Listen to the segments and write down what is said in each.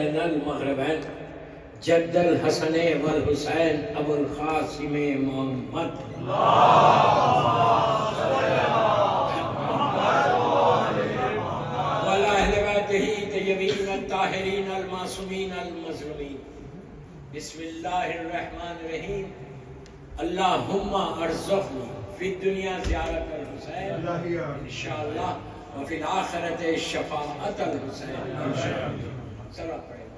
المغربین جد الحسن والحسین ابو القاسم محمد وعلی اہل بیتہ طیبین الطاہرین المعصومین المظلومین. بسم اللہ الرحمن الرحیم. اللہم ارزقنی فی الدنیا زیارت الحسین انشاءاللہ وفی الآخرت شفاعت الحسین انشاءاللہ. صلوات پڑھیں.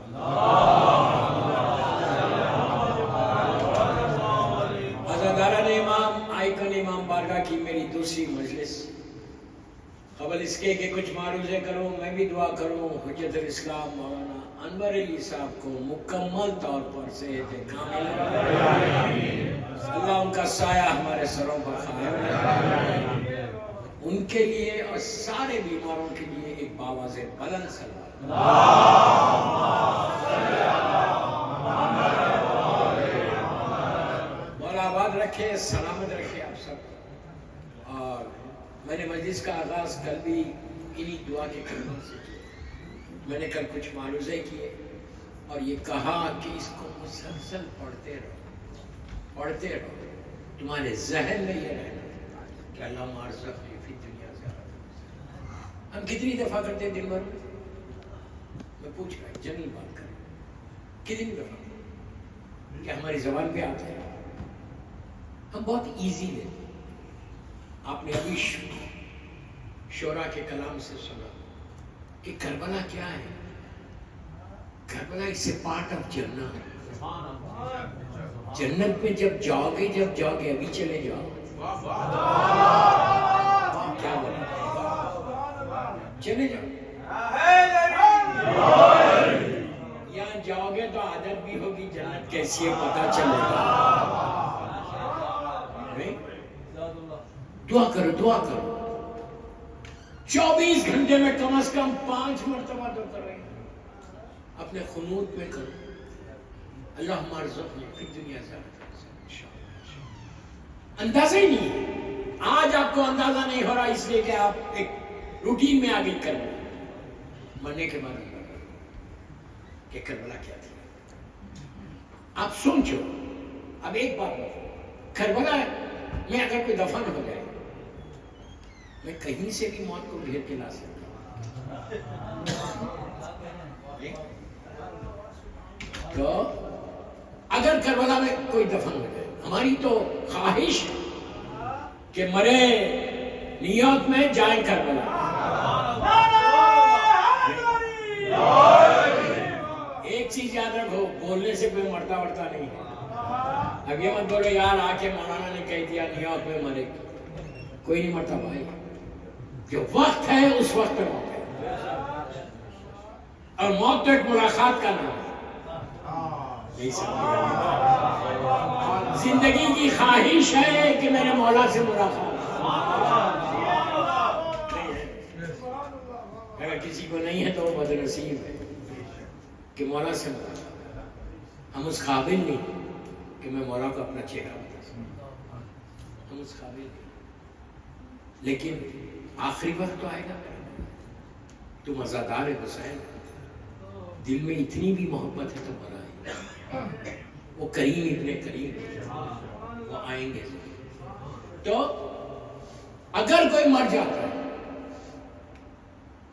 عزاداران امام آئیکن امام بارگاہ کی میری دوسری مجلس. قبل اس کے کہ کچھ معروضے کروں میں بھی دعا کروں حجت الاسلام مولانا انور علی صاحب کو مکمل طور پر صحت کامل اللہ ان کا سایہ ہمارے سروں پر قائم رکھے. ان کے لیے اور سارے بیماروں کے لیے ایک باواز بلند صلوات. مولا آباد رکھے سلامت رکھے آپ سب. اور میں نے مجلس کا آغاز کل بھی انہی دعا کے کلمات سے کیا. میں نے کل کچھ معروضے کیے اور یہ کہا کہ اس کو مسلسل پڑھتے رہو. تمہارے ذہن میں یہ رہنا کہ اللہ ارزقنی فی الدنیا زیارت. ہم کتنی دفعہ کرتے ہیں دن بھر میں پوچھ رہا ہوں جنرل بات کریں کتنی دفعہ کہ ہماری زبان پہ آتا ہے. ہم بہت ایزی لیتے. آپ نے ابھی شعراء کے کلام سے سنا کہ کربلا کیا ہے. کربلا اس سے پارٹ آف جنت. جنت میں جب جاؤ گے ابھی چلے جاؤ کیا بولا چلے جاؤ. یہاں جاؤ گے تو عادت بھی ہوگی جنت کیسی ہے پتہ چلے گا. دعا کرو 24 گھنٹے میں کم از کم 5 مرتبہ تو کر رہے ہیں. اپنے خنوت میں کرو اللہم ارزقنی فی الدنیا زیارت. اندازہ ہی نہیں ہے. آج آپ کو اندازہ نہیں ہو رہا اس لیے کہ آپ ایک روٹین میں آگے کر رہے ہیں. مرنے کے بعد کہ کربلا کیا تھی آپ سوچو. اب ایک بات بتاؤ کربلا میں اگر کوئی دفن ہو جائے میں کہیں سے بھی موت کو گھیر کے لا سکتا ہوں. تو اگر کربلا میں کوئی دفن ہو جائے ہماری تو خواہش ہے کہ مرے نیویارک میں جائیں کربلا. ایک چیز یاد رکھو بولنے سے کوئی مرتا نہیں ہے. اب یہ مت بولو یار آ کے مولانا نے کہہ دیا نیویارک میں مرے. کوئی نہیں مرتا بھائی. جو وقت ہے اس وقت پہ موت ہے اور موت تو ایک ملاقات کا نام ہے. زندگی کی خواہش ہے کہ میرے مولا سے ملاقات. اگر کسی کو نہیں ہے تو وہ بدنصیب ہے کہ مولا سے ملاقات. ہم اس قابل نہیں کہ میں مولا کو اپنا چہرہ بتا سکوں. ہم اس قابل نہیں. لیکن آخری وقت تو آئے گا. تو مزادار حسین دل میں اتنی بھی محبت ہے تو بنائے. وہ کریم ابن کریم وہ آئیں گے. تو اگر کوئی مر جاتا ہے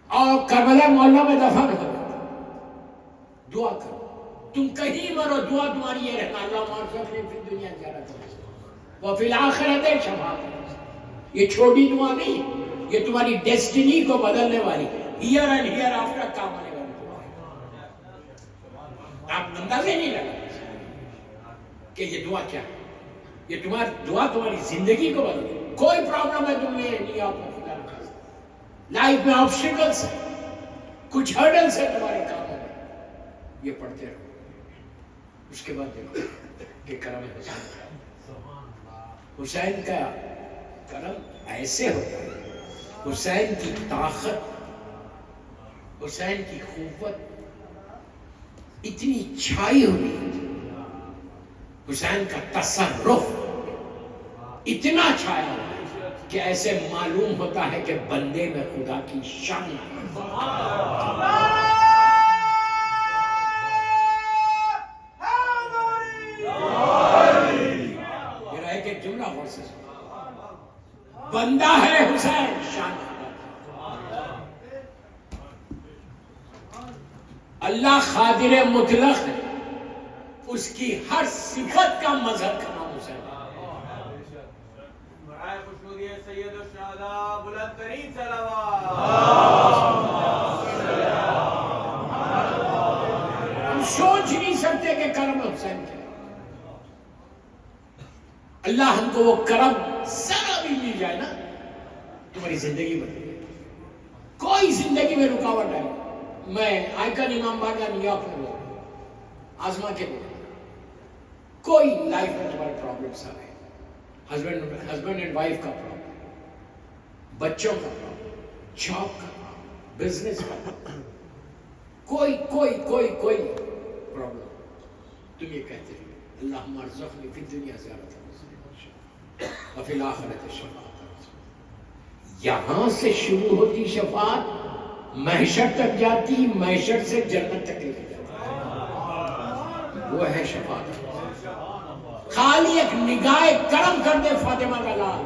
اور کربلا مولا میں دفن ہو جاتا دعا کرو. تم کہیں مرو دعا تمہاری یہ رہنا اللہ ارزقنی فی الدنیا زیارت وفی الآخرت شفاعت. یہ چھوٹی دعا نہیں یہ تمہاری ڈیسٹینی کو بدلنے والی ہیئر اینڈ ہیئر آفٹر کام آنے والی دعا ہے. آپ اندازے نہیں لگا کہ یہ دعا کیا ہے. یہ تمہاری دعا تمہاری زندگی کو بدلے. کوئی پرابلم ہے تم نے نہیں آپ کو خدا رکھا. لائف میں آبسٹیکلز ہیں کچھ ہرڈلز ہیں تمہارے کاموں میں. یہ پڑھتے رہو. اس کے بعد دیکھو کہ کرم حسین کا کرم ایسے ہوتا ہے. حسین کی طاقت حسین کی قوت اتنی چھائی ہوئی. حسین کا تصرف اتنا چھایا کہ ایسے معلوم ہوتا ہے کہ بندے میں خدا کی شان ہے. بندہ ہے حسین شان اللہ قادر مطلق ہے، اس کی ہر صفت کا مظہر کا نام حسین ہے۔ سید الشہداء بلند ترین صلوات۔ ہم سوچ نہیں سکتے کہ کرم حسین کیا، اللہ ہم کو وہ کرم ذرا بھی مل جائے نا، تمہاری زندگی بن گئی، کوئی زندگی میں رکاوٹ ہے۔ میں آئیکن امام باڑہ نیو یارک میں بول رہا ہوں، آزما کے بول رہا ہوں، کوئی لائف میں تمہارے پرابلمس آ رہے، ہسبینڈ اینڈ وائف کا پرابلم، بچوں کا پرابلم، جاب کا پرابلم، بزنس کا پرابلم، کوئی پرابلم، تم یہ کہتے ہیں اللہم ارزقنی فی الدنیا زیارت وفی الآخرۃ شفاعت۔ یہاں سے شروع ہوتی شفاعت، محشر تک جاتی، محشر سے جنت تک لے جاتی، وہ ہے شفاعت۔ خالی ایک نگاہ کرم کر دے فاطمہ کا لال،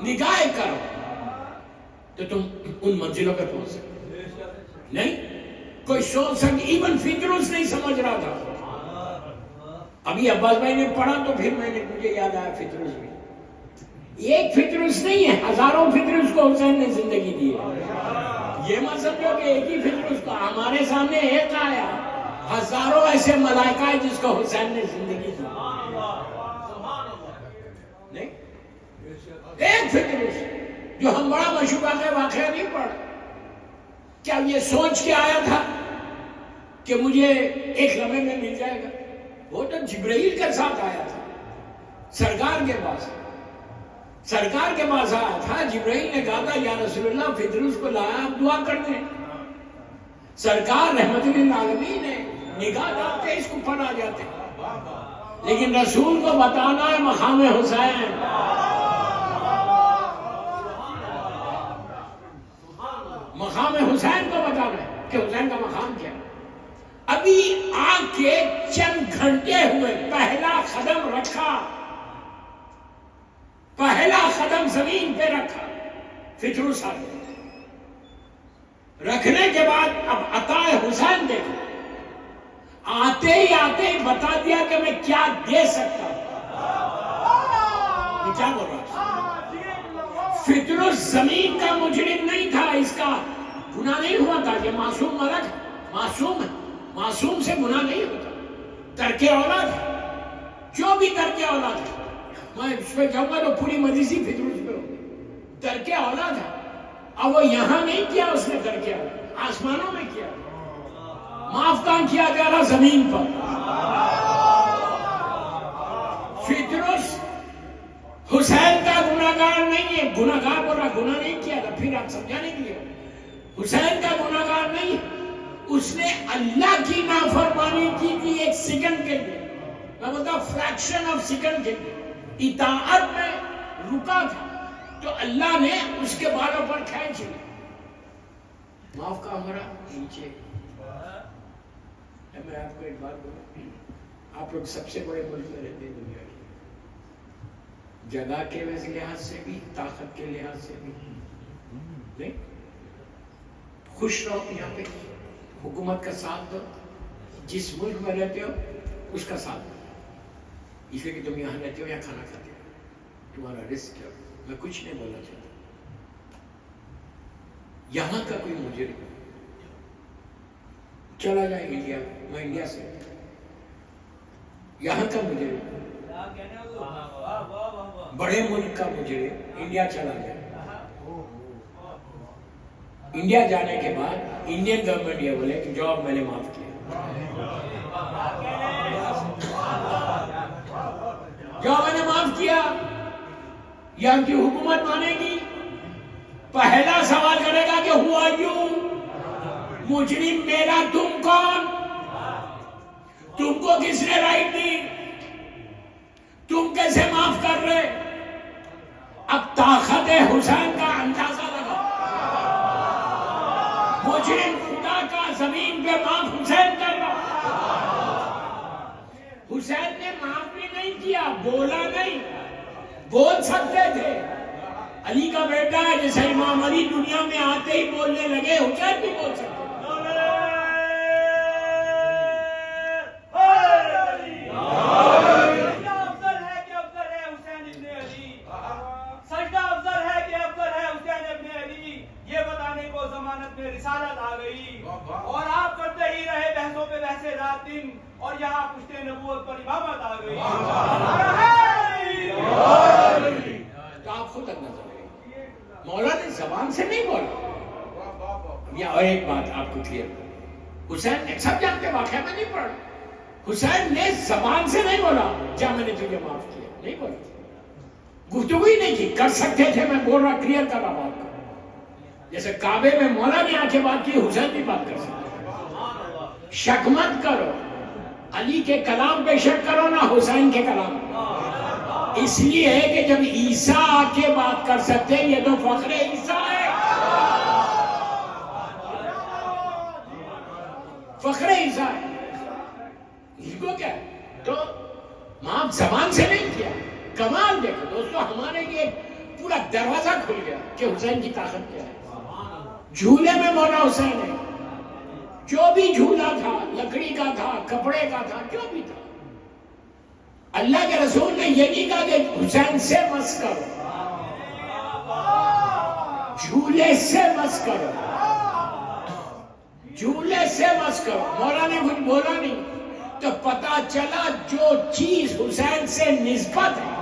نگاہ کرم، تو تم ان منزلوں پہ پہنچ سکتے نہیں۔ کوئی سوچ سکتے، ایون فطروس نہیں سمجھ رہا تھا، ابھی عباس بھائی نے پڑھا تو پھر مجھے یاد آیا فطروس بھی، ایک فطروس نہیں ہے، ہزاروں فطروس کو حسین نے زندگی دی ہے۔ یہ مت سمجھو کہ ایک ہی فطروس کو، ہمارے سامنے ایک آیا، ہزاروں ایسے ملائکہ ہیں جس کو حسین نے زندگی دی نہیں، ایک فطروس جو ہم بڑا مشہور واقعہ نہیں پڑھ، کیا یہ سوچ کے آیا تھا کہ مجھے ایک لمحے میں مل جائے گا؟ وہ تو جبرائیل کے ساتھ آیا تھا، سرکار کے پاس آیا تھا، جبرائیل نے کہا تھا یا رسول اللہ فطروس کو لایا، آپ دعا کر دیں۔ سرکار رحمت للعالمین نے نگاہ ڈالتے اس کو پڑھ آ جاتے، لیکن رسول کو بتانا ہے مقام حسین، مقام حسین کو بتانا ہے کہ حسین کا مقام کیا ہے۔ ابھی آ کے چند گھنٹے ہوئے، پہلا قدم رکھا، پہلا قدم زمین پہ رکھا، فطروس آ گیا، رکھنے کے بعد اب عطا حسین دیکھو، آتے ہی بتا دیا کہ میں کیا دے سکتا ہوں۔ یہ کیا بول رہا ہے؟ فطروس زمین کا مجرم نہیں تھا، اس کا گناہ نہیں ہوا تھا، یہ معصوم ملک معصوم ہے، معصوم سے گناہ نہیں ہوتا، ترک اولاد ہے، جو بھی ترک اولاد ہے، میں اس پہ جاؤں گا تو پوری مجلسی فطروس پہ ہوگی، ترک اولاد ہے۔ اب وہ یہاں نہیں کیا اس نے ترک اولاد، آسمانوں میں کیا، معاف کہاں کیا جا رہا؟ زمین پر۔ فطروس حسین کا گناہگار نہیں ہے، گناہگار بول رہا، گناہ نہیں کیا تھا، پھر آپ سمجھانے کے لیے حسین کا گناہگار نہیں ہے، اس نے اللہ کی نافرمانی کی تھی ایک سیکنڈ کے لیے، میں بولتا فریکشن آف سیکنڈ کے لیے، اطاعت میں رکا تھا تو اللہ نے اس کے بالوں پر کھینچ لیا، معاف کا ہمارا نیچے۔ میں آپ کو ایک بات بولوں، آپ لوگ سب سے بڑے ملک میں رہتے ہیں دنیا کے، جگہ کے لحاظ سے بھی، طاقت کے لحاظ سے بھی، نہیں خوش رہو یہاں پہ، حکومت کا ساتھ دو، جس ملک میں رہتے ہو اس کا ساتھ دو، اس لیے کہ تم یہاں رہتے ہو یا کھانا کھاتے ہو، تمہارا رزق ہے۔ میں کچھ نہیں بولنا چاہتا، یہاں کا کوئی مجرم چلا جائے انڈیا، میں انڈیا سے، یہاں کا مجرم بڑے ملک کا مجرم انڈیا چلا جائے، انڈیا جانے کے بعد انڈین گورنمنٹ یہ بولے کہ جاب میں نے معاف کیا، جاب میں نے معاف کیا، یہاں کی حکومت مانے گی؟ پہلا سوال کرے گا کہ ہو آر یو، مجرم میرا، تم کون؟ تم کو کس نے رائٹ دی؟ تم کیسے معاف کر رہے؟ اب طاقت حسین کا اندازہ لگا، مجرم خدا کا زمین پہ معاف حسین کر رہا، حسین نے معاف بھی نہیں کیا، بولا نہیں، بول سکتے تھے. علی کا بیٹا ہے جیسے امام علی دنیا میں آتے ہی بولنے لگے, حسین بھی بول سکتے. رسالت آ گئی اور آپ کرتے ہی رہے بحثوں پہ بحثیں رات دن, اور یہاں پشتے نبوت پر امامت آ گئی. تو آپ خود اندازہ کریں, مولا نے زبان سے نہیں بولا. یا اور ایک بات آپ کو کلیئر, حسین نے, سب جانتے واقعہ میں نہیں پڑھا, حسین نے زبان سے نہیں بولا جا میں نے تجھے معاف کیا, نہیں بولا, گفتگو ہی نہیں کی. کر سکتے تھے, میں بول رہا, کلیئر کر رہا بات کو. جیسے کعبے میں مولا نے آ کے بات کی, حسین بھی بات کر سکتے. شک مت کرو, علی کے کلام پہ شک کرو نہ حسین کے کلام پہ. اس لیے ہے کہ جب عیسیٰ آ کے بات کر سکتے ہیں, یہ تو فخر عیسیٰ ہے, فخر عیسیٰ ہے. اس کو کیا ہے تو معاف زبان سے نہیں کیا. کمال دیکھو دوستو, ہمارے لیے پورا دروازہ کھل گیا کہ حسین کی طاقت کیا ہے. جھولے میں مولا حسین ہے, جو بھی جھولا تھا, لکڑی کا تھا, کپڑے کا تھا, جو بھی تھا. اللہ کے رسول نے یہ نہیں کہا کہ حسین سے مس کرو, جھولے سے مس کرو, جھولے سے مس کرو. مولا نے کچھ بولا نہیں تو پتا چلا جو چیز حسین سے نسبت ہے.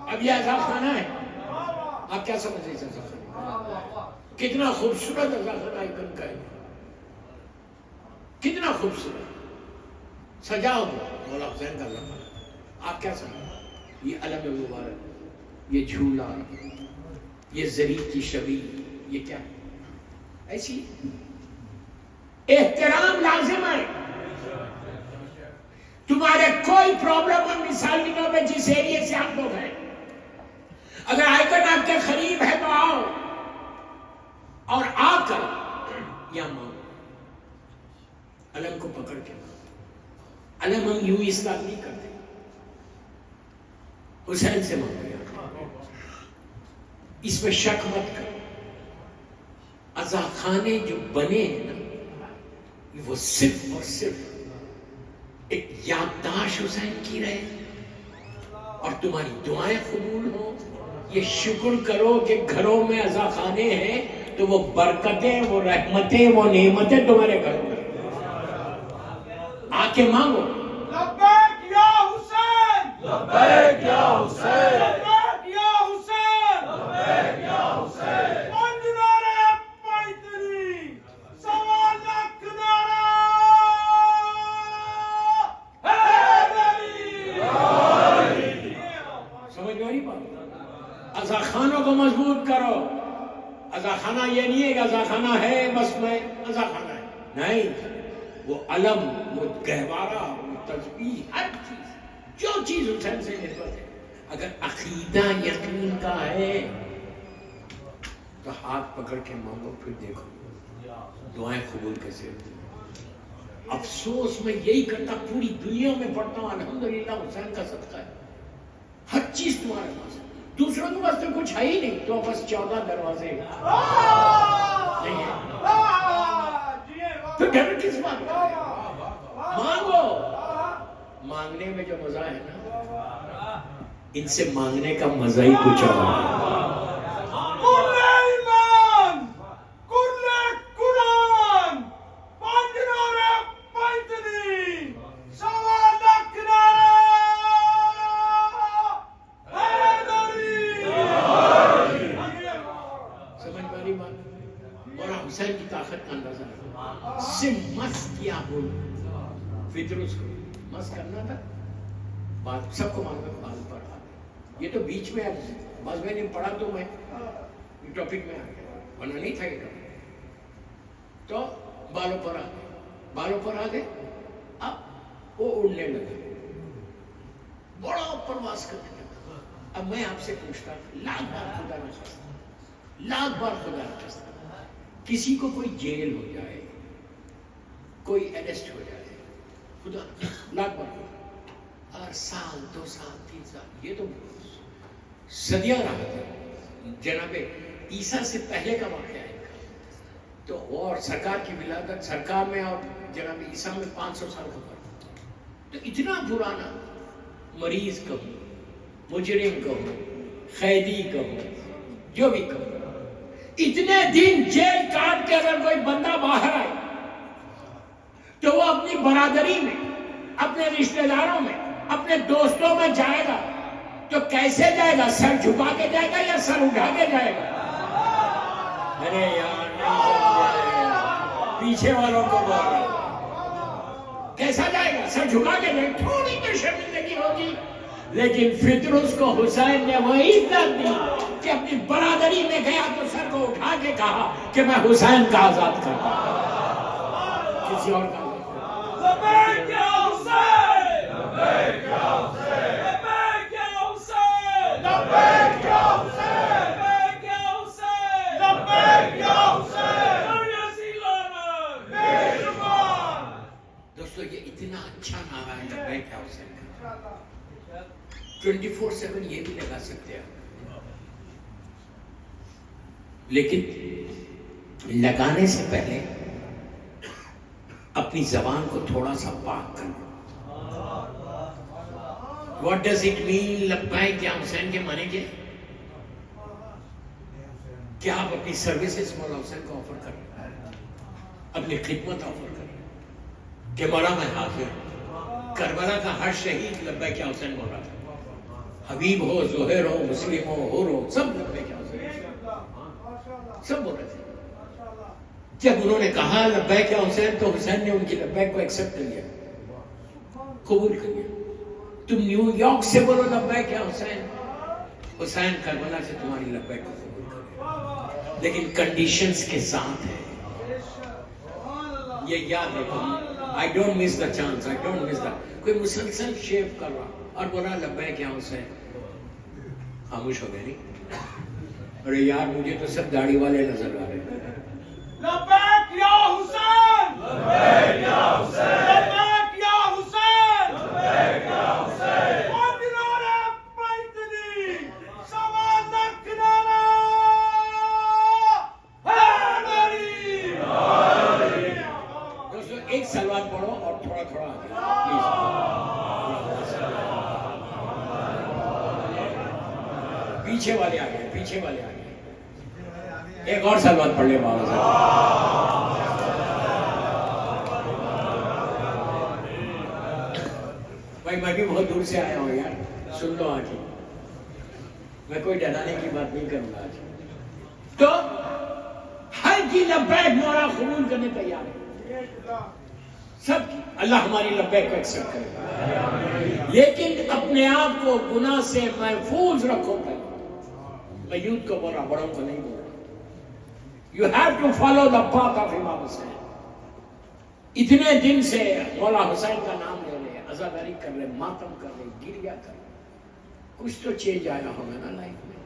اب یہ عزا خانہ ہے, آپ کیا سمجھتے ہیں عزا خانہ؟ کتنا خوبصورت عزا خانہ آئیکن کا ہے, کتنا خوبصورت سجاؤ مولا حسین کا عزا خانہ. آپ کیا سمجھتے؟ یہ علم مبارک, یہ جھولا, یہ زری کی شبیہ, یہ کیا ہے؟ ایسی احترام لازم ہے. تمہارے کوئی پرابلم ہو, مثال کے طور پہ جس ایریے سے آپ لوگ ہیں, اگر آئیکن آپ کے قریب ہے تو آؤ, اور آ کر یا مانگو, علم کو پکڑ کے مانگو. علم ہم یوں استعمال نہیں کرتے, حسین سے مانگو. اس میں شک مت کرو. عزا خانے جو بنے ہیں نا, وہ صرف اور صرف ایک یادداشت حسین کی رہے, اور تمہاری دعائیں قبول ہو. یہ شکر کرو کہ گھروں میں عزا خانے ہیں تو وہ برکتیں, وہ رحمتیں, وہ نعمتیں تمہارے گھروں میں. آ کے مانگو. لبیک یا حسین, لبیک یا حسین, لبیک یا حسین, لبیک یا حسین. پنج نعرے پیدری, سوا لاکھ نعرہ حیدری. سمجھ میں آئی بات؟ عزا خانوں کو مضبوط کرو. عزا خانہ یہ نہیں ہے کہ عزا خانہ ہے بس میں عزا خانہ ہے, نہیں. وہ علم, وہ گہوارہ, وہ تسبیح, ہر چیز, جو چیز حسین سے نسبت ہے, اگر عقیدہ یقین کا ہے تو ہاتھ پکڑ کے مانگو, پھر دیکھو دعائیں قبول کیسے ہوتی. افسوس میں یہی کرتا, پوری دنیا میں پڑھتا ہوں الحمدللہ حسین کا صدقہ ہے, ہر چیز تمہارے پاس ہے. دوسروں کے پاس تو کچھ ہے ہی نہیں, تو بس 14 دروازے نہیں ہے, تو ڈر کس بات کا؟ مانگو. مانگنے میں جو مزہ ہے نا, ان سے مانگنے کا مزہ ہی کچھ اور ہے. حسین کی طاقت کا اندازہ ہے. صرف مس کیا بول فطرس کو مس کرنا تھا, بات سب کو معلوم ہے, بال پر آ گئی. یہ تو بیچ میں بس میں نے پڑھا تو میں ٹاپک میں آ گیا, ورنہ نہیں تھا یہ ٹاپک. تو بالوں پر آ گئے, بالوں پر آ گئے, اب وہ اڑنے لگے, بڑا پرواز کرنے لگا. اب میں آپ سے پوچھتا ہوں, لاکھ بار خدا نہ خواستہ, لاکھ بار خدا نہ خواستہ, کسی کو کوئی جیل ہو جائے, کوئی اریسٹ ہو جائے, خدا لاکھ بار اور سال 2 سال 3 سال یہ تو صدیاں رہا تھا. جناب عیسیٰ سے پہلے کا واقعہ ہے تو اور سرکار کی ولادت سرکار میں اور جناب عیسیٰ میں 500 سال کا فرق. تو اتنا پرانا مریض کہو مجرم کہو قیدی کہو جو بھی کہو اتنے دن جیل کاٹ کے اگر کوئی بندہ باہر آئے تو وہ اپنی برادری میں اپنے رشتہ داروں میں اپنے دوستوں میں جائے گا تو کیسے جائے گا؟ سر جھکا کے جائے گا یا سر اٹھا کے جائے گا؟ ارے یار پیچھے والوں کو بول رہا کیسا جائے گا؟ سر جھکا کے جائے گا. تھوڑی تو شرمندگی ہوگی لیکن فطرس کو حسین نے وہی عزت دی کہ اپنی برادری میں گیا تو سر کو اٹھا کے کہا کہ میں حسین کا آزاد کرتا ہوں. کسی اور کا لبیک یا حسین لبیک یا حسین لبیک یا حسین لبیک یا حسین لبیک یا حسین لبیک یا حسین بے شمار. دوستو یہ اتنا اچھا نعرہ ہے لبیک یا حسین کا 24/7 یہ بھی لگا سکتے ہیں لیکن لگانے سے پہلے اپنی زبان کو تھوڑا سا پاک کرنا. What does it mean لبیک یا حسین کے معنی کیا؟ کیا آپ اپنی سروسز مولا حسین کو آفر کر رہے ہیں اپنی خدمت آفر کر رہے ہیں کہ مولا میں حاضر ہوں. کربلا کا ہر شہید لبیک یا حسین بول رہا تھا. حبیب ہو زہیر ہو مسلم ہو حور ہو سب لبیک یا حسین سب بول رہے تھے. جب انہوں نے کہا لبیک یا حسین تو حسین نے ان کی لبیک کو ایکسپٹ کر لیا قبول کر لیا. تم نیو یارک سے بولو لبیک یا حسین حسین کربلا سے تمہاری لبیک کو قبول کر لیکن کنڈیشنز کے ساتھ ہے. یہ یاد رکھو I don't miss the chance I don't miss the کوئی مسلسل شیو کر رہا اور بولا لبیک یا حسین خاموش ہو گئے نہیں. ارے یار مجھے تو سب داڑھی والے نظر آ رہے ہیں. لبیک یا حسین لبیک یا حسین لبیک یا حسین لبیک یا حسین اندرے پنتنی سوازک نانا حیدری. دوستو ایک سلوات پڑھو اور تھوڑا تھوڑا آگے پیچھے والے آگے پیچھے والے آگے ایک اور سلوات پڑھ لے بابا صاحب. بھائی میں بھی بہت دور سے آیا ہوں یار سن لو آج میں کوئی ڈرانے کی بات نہیں کروں گا آج. تو ہر کی لبیک مولا قبول کرنے تیار ہے سب کی. اللہ ہماری لبیک کو ایکسپٹ کرے لیکن اپنے آپ کو گناہ سے محفوظ رکھو. میں یوتھ کو بول رہا بڑوں کو نہیں بول رہا. You have to follow the path of امام حسین. اتنے دن سے مولا حسین کا نام لے رہے عزاداری کر رہے ماتم کر رہے گریا کر رہے. کچھ تو چینج آیا ہوگا نا لائف میں.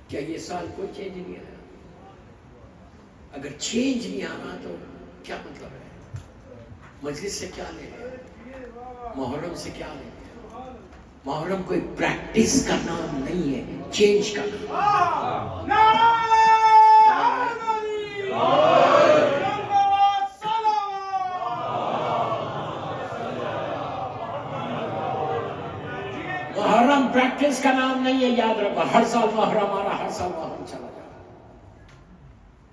کیا یہ سال کوئی چینج نہیں آیا؟ اگر چینج نہیں آنا تو کیا مطلب ہے؟ مجلس سے کیا لے رہے محرم سے کیا لے رہے؟ محرم کوئی پریکٹس کا نام نہیں ہے چینج کا نام. محرم پریکٹس کا نام نہیں ہے یاد رکھو. ہر سال محرم آ رہا ہر سال محرم چلا جا رہا.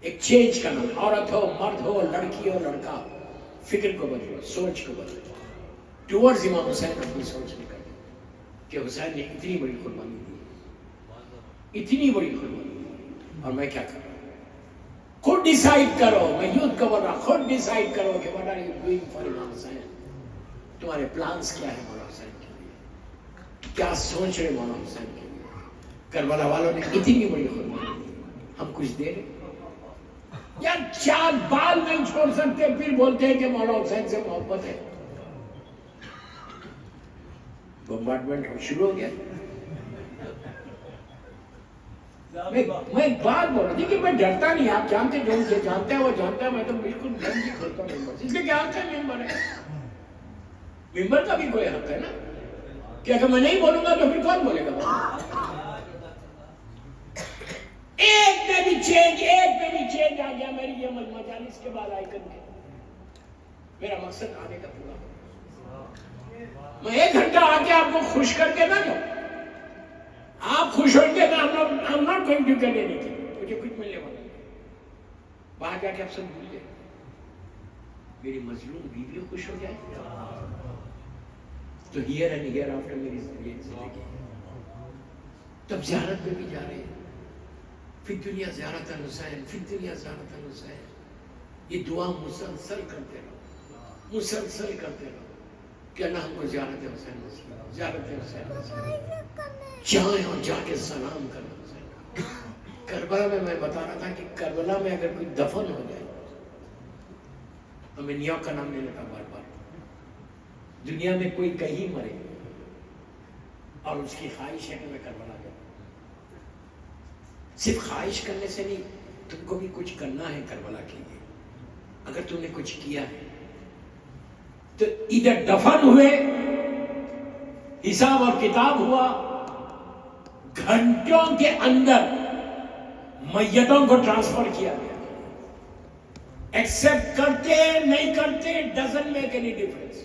ایک چینج کا نام. عورت ہو مرد ہو لڑکی ہو لڑکا فکر کو بدلو سوچ کو بدلو. ٹورڈز امام حسین اپنی سوچ نکل کہ حسین نے اتنی بڑی قربانی دی اتنی بڑی قربانی دی اور میں کیا کر رہا ہوں. خود ڈیسائیڈ کرو. میں یوتھ کو بول رہا خود ڈیسائیڈ کرو کہ what are you doing for امام حسین. تمہارے پلانز کیا ہے مولا حسین کے لیے کیا سوچ رہے مولا حسین کے لیے. کربلا والوں نے اتنی بڑی قربانی دی ہم کچھ دے رہے یار 4 بال نہیں چھوڑ سکتے پھر بولتے ہیں کہ مولا حسین سے محبت ہے. بمبارڈمنٹ شروع ہو گیا. میں ایک بات بول رہا تھی کہ میں ڈرتا نہیں. آپ جانتے جو مجھے جانتا ہے وہ جانتا ہے, میں تو بالکل گن کی کھولتا ہوں ممبر. اس کے کیا حق ہے ممبر ہے؟ ممبر کا بھی کوئی حق ہے نا, کہ اگر میں نہیں بولوں گا تو پھر کون بولے گا؟ ایک میں بھی چینج آ گیا میری یہ مجالس کے بعد آئیکن کے. میرا مقصد آنے کا پورا ہو. میں 1 گھنٹہ آ کے آپ کو خوش کر کے نہ جاؤں. آپ خوش ہوں گے تو I'm not going to get anything. مجھے کچھ ملنے والا نہیں. باہر جا کے آپ سب بھول جائیں. میری مظلوم بیوی خوش ہو جائے تو ہیئر اینڈ ہیئر آفٹر میری زندگی. تب زیارت پہ بھی جا رہے ہیں. فی الدنیا زیارت الحسین, فی الدنیا زیارت الحسین. یہ دعا مسلسل کرتے رہو کہ اللہ ہم کو زیارت حسین نصیب, زیارت حسین نصیب. جائیں اور جا کے سلام کرنا حسین. کربلا میں بتا رہا تھا کہ کربلا میں اگر کوئی دفن ہو جائے تو میں نیویارک کا نام لے لیتا بار بار. دنیا میں کوئی کہیں مرے اور اس کی خواہش ہے کہ میں کربلا جاؤں. صرف خواہش کرنے سے نہیں, تم کو بھی کچھ کرنا ہے کربلا کے لیے. اگر تم نے کچھ کیا ہے تو ادھر دفن ہوئے, حساب اور کتاب ہوا, گھنٹوں کے اندر میتوں کو ٹرانسفر کیا گیا. ایکسپٹ کرتے نہیں کرتے ڈزنٹ میک اینی ڈفرنس.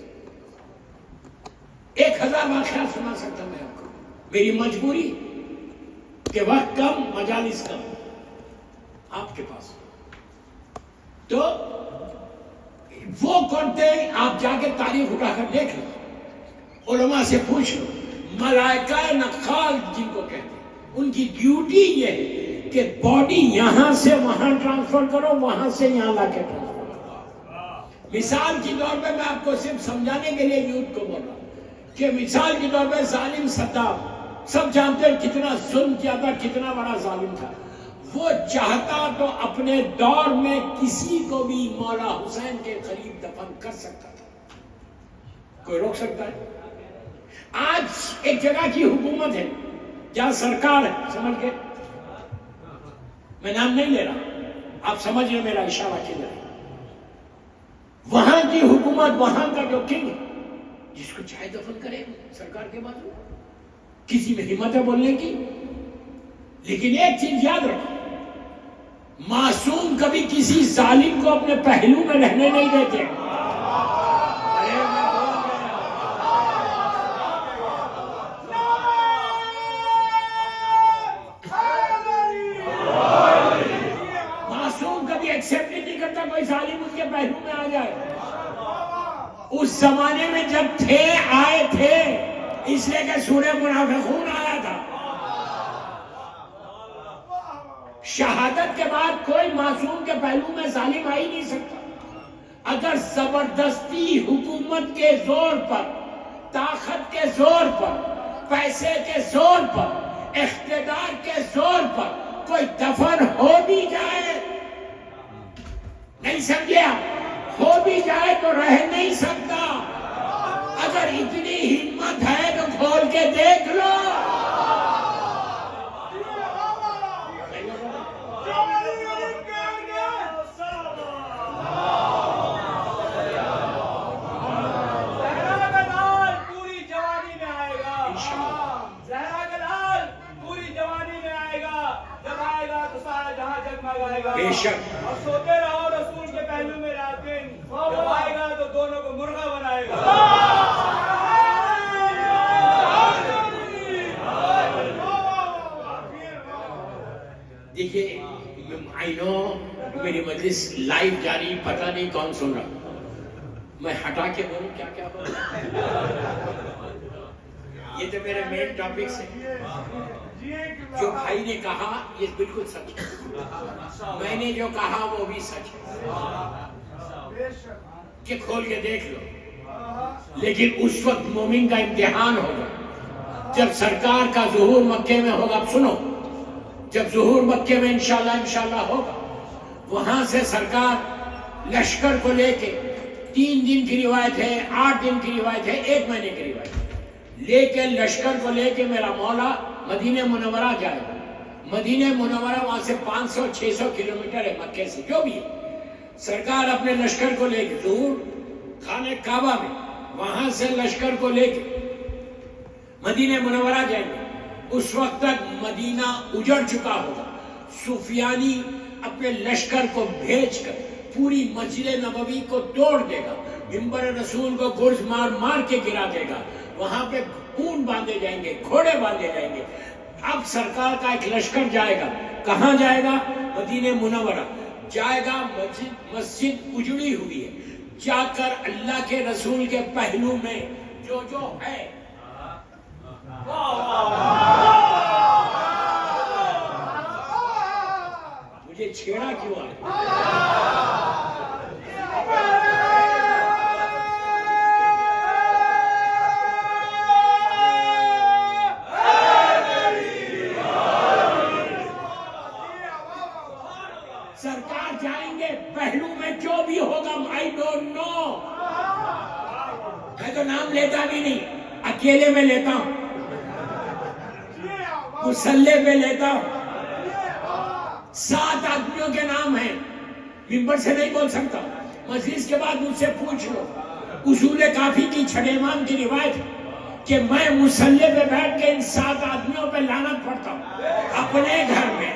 1000 واقعہ سنا سکتا میں آپ کو. میری مجبوری کہ وقت کم, مجالس کم آپ کے پاس. تو وہ کرتے آپ جا کے تاریخ اٹھا کر دیکھ لو, علماء سے پوچھ لو. ملائکہ نقال جن کو کہتے ہیں, ان کی ڈیوٹی یہ ہے کہ باڈی یہاں سے وہاں ٹرانسفر کرو, وہاں سے یہاں لا کے ٹرانسفر کرو. مثال کے طور پہ میں آپ کو صرف سمجھانے کے لیے یوتھ کو بول رہا ہوں کہ مثال کے طور پہ ظالم صدام, سب جانتے ہیں کتنا ظلم کیا تھا, کتنا بڑا ظالم تھا. وہ چاہتا تو اپنے دور میں کسی کو بھی مولا حسین کے قریب دفن کر سکتا تھا. کوئی روک سکتا ہے؟ آج ایک جگہ کی حکومت ہے جہاں سرکار ہے, سمجھ گئے, میں نام نہیں لے رہا, آپ سمجھ رہے میرا اشارہ کدھر ہے. وہاں کی حکومت, وہاں کا جو کنگ جس کو چاہے دفن کرے سرکار کے بعد, کسی میں ہمت ہے بولنے کی. لیکن ایک چیز یاد رکھو, معصوم کبھی کسی ظالم کو اپنے پہلو میں رہنے نہیں دیتے. معصوم کبھی ایکسپٹ نہیں کرتا کوئی ظالم ان کے پہلو میں آ جائے. اس زمانے میں جب تھے, آئے تھے, اس لیے کہ سورہ منافقون آیا تھا. شہادت کے بعد کوئی معصوم کے پہلو میں ظالم آ ہی نہیں سکتا. اگر زبردستی حکومت کے زور پر, طاقت کے زور پر, پیسے کے زور پر, اقتدار کے زور پر کوئی دفن ہو بھی جائے, نہیں سمجھے آپ, ہو بھی جائے تو رہ نہیں سکتا. اگر اتنی ہمت ہے تو کھول کے دیکھ لو. بے شک, اور سوتے رہو رسول کے پہلو میں رات دن, جب آئے گا تو دونوں کو مرغا بنائے گا. دیکھیے, آئی نو میری مجلس لائیو جاری, پتہ نہیں کون سن رہا, میں ہٹا کے بولوں کیا کیا بولوں. یہ تو میرے مین ٹاپکس ہیں. جو بھائی نے کہا یہ بالکل سچ ہے, میں نے جو کہا وہ بھی سچ ہے, کہ کھول کے دیکھ لو. لیکن اس وقت مومن کا امتحان ہوگا جب سرکار کا ظہور مکے میں ہوگا. اب سنو, جب ظہور مکے میں انشاءاللہ ہوگا, وہاں سے سرکار لشکر کو لے کے 3 دن کی روایت ہے, 8 دن کی روایت ہے, 1 مہینے کی روایت ہے, لے کے لشکر کو لے کے میرا مولا مدینہ منورہ جائے گا. مدینہ منورہ وہاں سے 500-600 کلومیٹر ہے مکے سے، جو بھی ہے۔ سرکار اپنے لشکر کو لے کے ظہور خانہ کعبہ میں، وہاں سے لشکر کو لے کے مدینہ منورہ جائیں گے۔ اس وقت تک مدینہ اجڑ چکا ہوگا۔ سفیانی اپنے لشکر کو بھیج کر پوری مسجد نبوی کو توڑ دے گا، منبر رسول کو گرز مار مار کے گرا دے گا، وہاں پہ اونٹ باندھے جائیں گے، گھوڑے باندھے جائیں گے۔ اب سرکار کا ایک لشکر جائے گا، کہاں جائے گا؟ مدینہ منورہ جائے گا۔ مسجد اجڑی ہوئی ہے، جا کر اللہ کے رسول کے پہلو میں جو ہے مجھے چھیڑا کیوں سرکار جائیں گے، پہلو میں جو بھی ہوگا I don't know، میں تو نام لیتا بھی نہیں، اکیلے میں لیتا ہوں، مسلح پہ لیتا ہوں۔ 7 آدمیوں کے نام ہیں، ممبر سے نہیں بول سکتا، مجلس کے بعد مجھ سے پوچھ لو۔ اصول کافی کی چھٹے امام کی روایت کہ میں مسلح پہ بیٹھ کے ان 7 آدمیوں پہ لعنت پڑھتا ہوں۔ اپنے گھر میں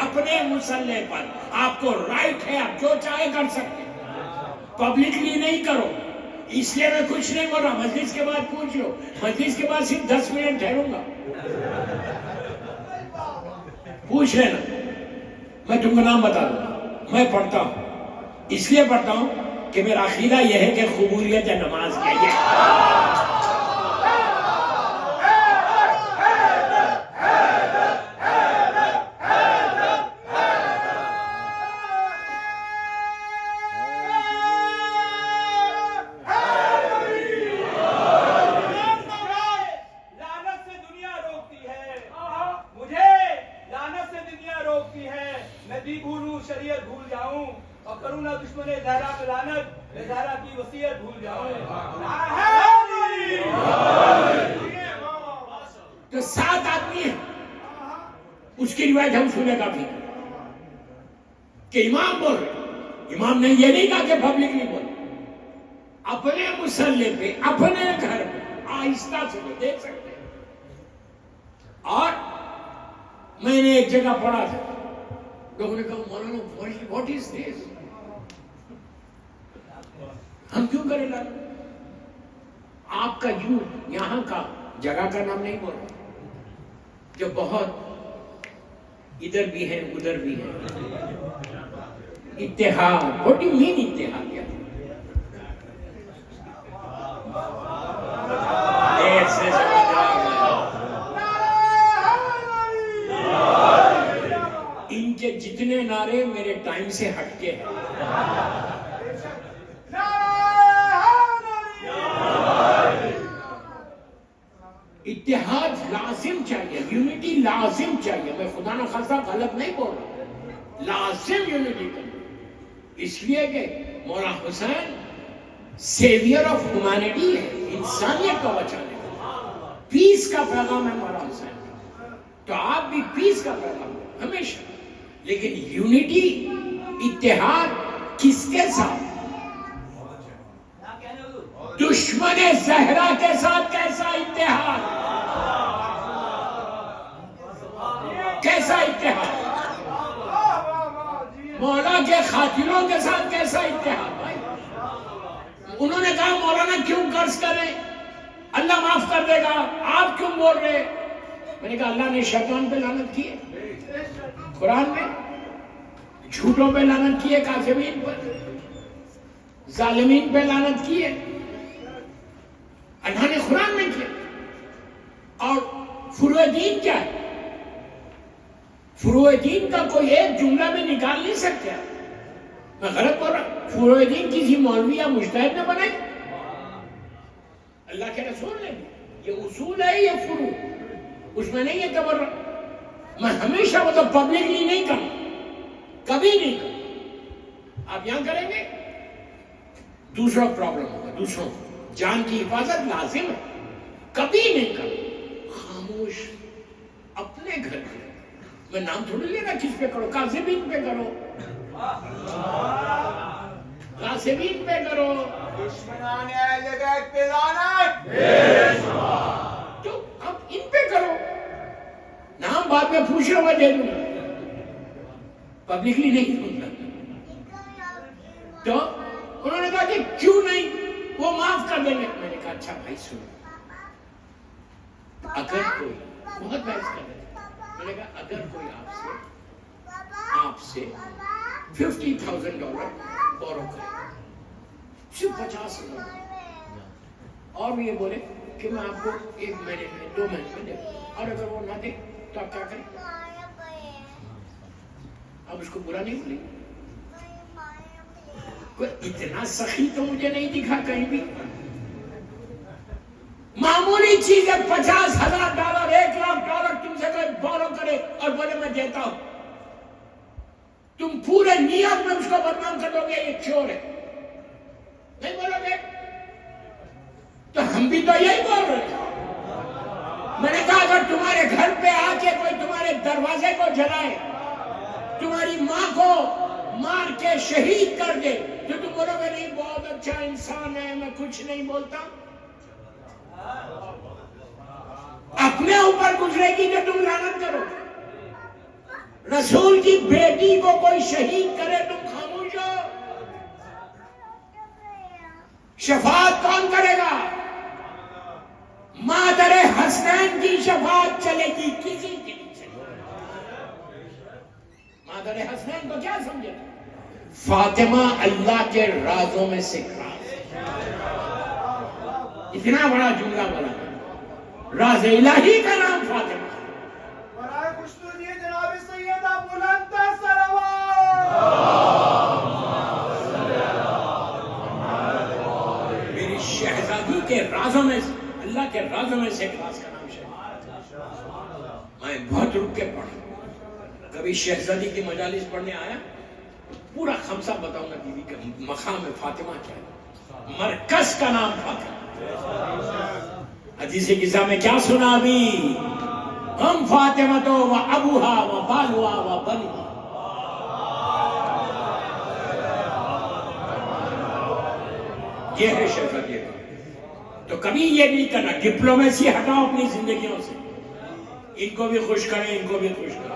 اپنے مسلح پر آپ کو رائٹ ہے، آپ جو چاہے کر سکتے، پبلکلی نہیں کرو۔ اس لیے میں کچھ نہیں بول رہا، مجلس کے بعد پوچھ لو، مجلس کے بعد صرف 10 منٹ ٹھہروں گا، پوچھ لینا، میں تم کو نام بتا دوں۔ میں پڑھتا ہوں، اس لیے پڑھتا ہوں کہ میرا عقیدہ یہ ہے کہ قبولیت نماز کیا ہے۔ شریعت بھول جاؤں اور کروں نہ دشمن زہرا پہ لعنت، میں زہرا کی وصیت بھول جاؤں۔ تو 7 آدمی ہیں، اس کی روایت ہم سنے کافی کہ امام بول رہے، امام نے یہ نہیں کہا کہ پبلک نہیں بول، اپنے مسلح پہ اپنے گھر پہ آہستہ سے دیکھ سکتے ہیں۔ اور میں نے ایک جگہ پڑھا تھا، لوگوں نے کہا مولانا what is this؟ ہم کیوں کریں لائن؟ آپ کا یہاں کا جگہ کا نام نہیں بول رہا، جو بہت ادھر بھی ہے ادھر بھی ہے، اتحاد۔ what do you mean اتحاد؟ ان کے جتنے نعرے میرے ٹائم سے ہٹ کے ہیں۔ اتحاد لازم چاہیے، یونٹی لازم چاہیے، میں خدا نہ خاصہ غلط نہیں بول رہا، لازم یونٹی کرنا، اس لیے کہ مولا حسین سیویئر آف ہیومینٹی ہے، انسانیت کا بچانے کا، پیس کا پیغام ہے مولا حسین، تو آپ بھی پیس کا پیغام ہے ہمیشہ، لیکن یونٹی اتحاد کس کے ساتھ؟ دشمن زہرا کے ساتھ کیسا اتحاد؟ کیسا اتحاد؟ مولا کے قاتلوں کے ساتھ کیسا اتحاد؟ بھائی انہوں نے کہا مولانا کیوں قرض کریں، اللہ معاف کر دے گا، آپ کیوں بول رہے؟ میں نے کہا اللہ نے شیطان پہ لعنت کی ہے، قرآن میں جھوٹوں پہ لعنت کی ہے، کاذبین پر، ظالمین پہ لعنت کی ہے، اللہ نے قرآن میں کیا۔ اور فروع دین کیا ہے؟ فروع دین کا کوئی ایک جملہ میں نکال نہیں سکتے، میں غلط بول رہا؟ فروع دین کسی مولوی یا مجتہد نے بنائی؟ اللہ کے رسول نے، یہ اصول ہے، یہ فروع، اس میں نہیں ہے تبرع۔ میں ہمیشہ وہ تو پبلکلی نہیں کروں، کبھی نہیں کروں۔ آپ یہاں کریں گے دوسرا پرابلم ہوگا، دوسروں جان کی حفاظت لازم ہے، کبھی نہیں کروں، خاموش اپنے گھر میں میں نام تھوڑی لے رہا کس پہ کرو، قاسمین پہ کرو، قاسمین پہ کرو. دشمنان اہل بیت پہ لعنت. تو اب ان پہ کرو. نام بعد میں پوچھ رہا میں دے دوں گا، پبلکلی نہیں سنتا. تو انہوں نے کہا کہ کیوں نہیں، وہ معاف کر دیں گے. میں نے کہا اچھا بھائی سنو، اگر کوئی بہت بحث کر رہے تھے، میں نے کہا اگر کوئی آپ سے $50,000 بورو کرے، صرف 50,000، اور یہ بولے کہ میں آپ کو 1 مہینے میں 2 مہینے میں دے دوں، اور اگر وہ نہ دے تو آپ کیا کریں؟ اب اس کو برا نہیں بولے. کوئی اتنا سخی تو مجھے نہیں دکھا کہیں بھی. معمولی چیز ہے، $50,000 $1,00,000 تم سے کوئی بورو کرے اور بولے میں دیتا ہوں، تم پورے نیت میں اس کو بدنام کر دو گے یہ چور ہے، نہیں بولو گے؟ تو ہم بھی تو یہی بول رہے ہیں. میں نے کہا اگر تمہارے گھر پہ آ کے کوئی تمہارے دروازے کو جلائے، تمہاری ماں کو مار کے شہید کر دے، تو تم بولو گے نہیں بہت اچھا انسان ہے، میں کچھ نہیں بولتا؟ اپنے اوپر گزرے گی تو تم لعنت کرو. رسول کی بیٹی کو کوئی شہید کرے تم خاموش ہو. شفاعت کون کرے گا؟ مادر حسنین کی شفاعت چلے گی، کسی کی نہیں چلے گی. مادر حسنین کو کیا سمجھے؟ فاطمہ اللہ کے رازوں میں سے راز. اتنا بڑا جملہ بولا، راز الہی کا نام فاطمہ. برائے خوشنودی جناب سیدہ بلند صلوات. میری شہزادی کے رازوں میں سے، اللہ کے رازوں میں سے ایک راز کا نام شہزادی. میں بہت رک کے پڑھا. کبھی شہزادی کی مجالس پڑھنے آیا تو پورا خمسہ بتاؤں گا بیوی کا مقام فاطمہ کیا ہے، مرکز کا نام فاطمہ. حدیث قصہ میں کیا سنا ابھی؟ ہم فاطمہ تو و ابوہا و بالوا و بنوا. یہ ہے شہزادی. تو کبھی یہ نہیں کرنا، ڈپلومیسی ہٹاؤ اپنی زندگیوں سے. ان کو بھی خوش کریں، ان کو بھی خوش کریں.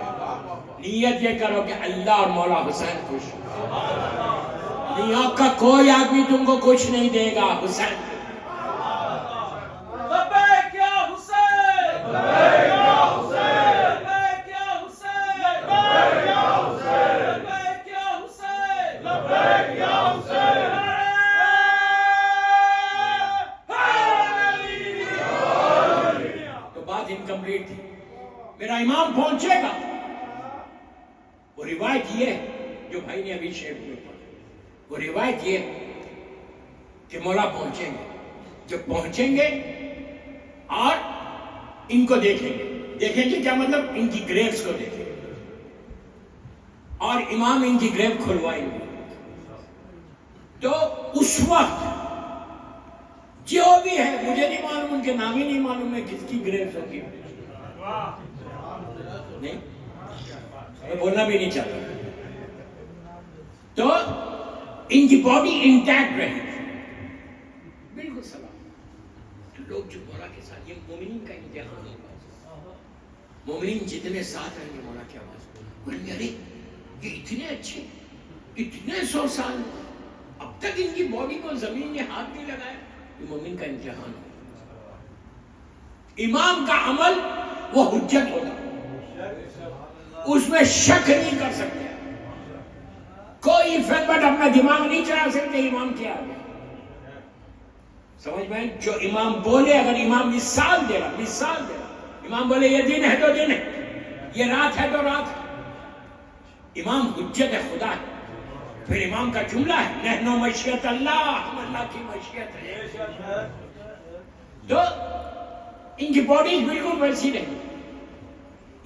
نیت یہ کرو کہ اللہ اور مولا حسین خوش. دنیا کا کوئی آدمی تم کو کچھ نہیں دے گا، حسین. لبیک یا حسین، لبیک یا حسین، لبیک یا حسین، لبیک یا حسین، لبیک یا حسین، لبیک یا حسین. تو بات انکمپلیٹ تھی. میرا امام پہنچے گا. وہ روایت یہ ہے جو بھائی نے ابھی شیئر کیا، وہ روایت یہ کہ مولا پہنچیں گے. جب پہنچیں گے اور ان کو دیکھیں گے. دیکھیں گے کیا مطلب؟ ان کی گریوز کو دیکھیں گے اور امام ان کی گریو کھلوائیں گے. تو اس وقت جو بھی ہے، مجھے نہیں معلوم، ان کے نام ہی نہیں معلوم ہے کس کی گریوز ہوگی. نہیں، میں بولنا بھی نہیں چاہتا. تو ان کی باڈی انٹیکٹ رہے بالکل سلام. تو لوگ جو مولا کے ساتھ، یہ مومنین کا امتحان ہوگا. مومنین جتنے ساتھ رہیں گے مولا کی آواز بولیں گے ارے یہ اتنے اچھے، اتنے 100 سال اب تک ان کی باڈی کو زمین میں ہاتھ نہیں لگایا. یہ مومن کا امتحان ہوگا. امام کا عمل وہ حجت ہوگا، اس میں شک نہیں کر سکتے. کوئی فرد اپنا دماغ نہیں چلا سکتے امام کیا ہے. سمجھ میں جو امام بولے، اگر امام مثال دے رہا، امام بولے یہ دن ہے تو دن ہے، یہ رات ہے تو رات ہے. امام حجت ہے، خدا ہے. پھر امام کا جملہ ہے نحن مشیت اللہ، ہم اللہ کی مشیت ہے. تو ان کی باڈیز بالکل ویسی رہے.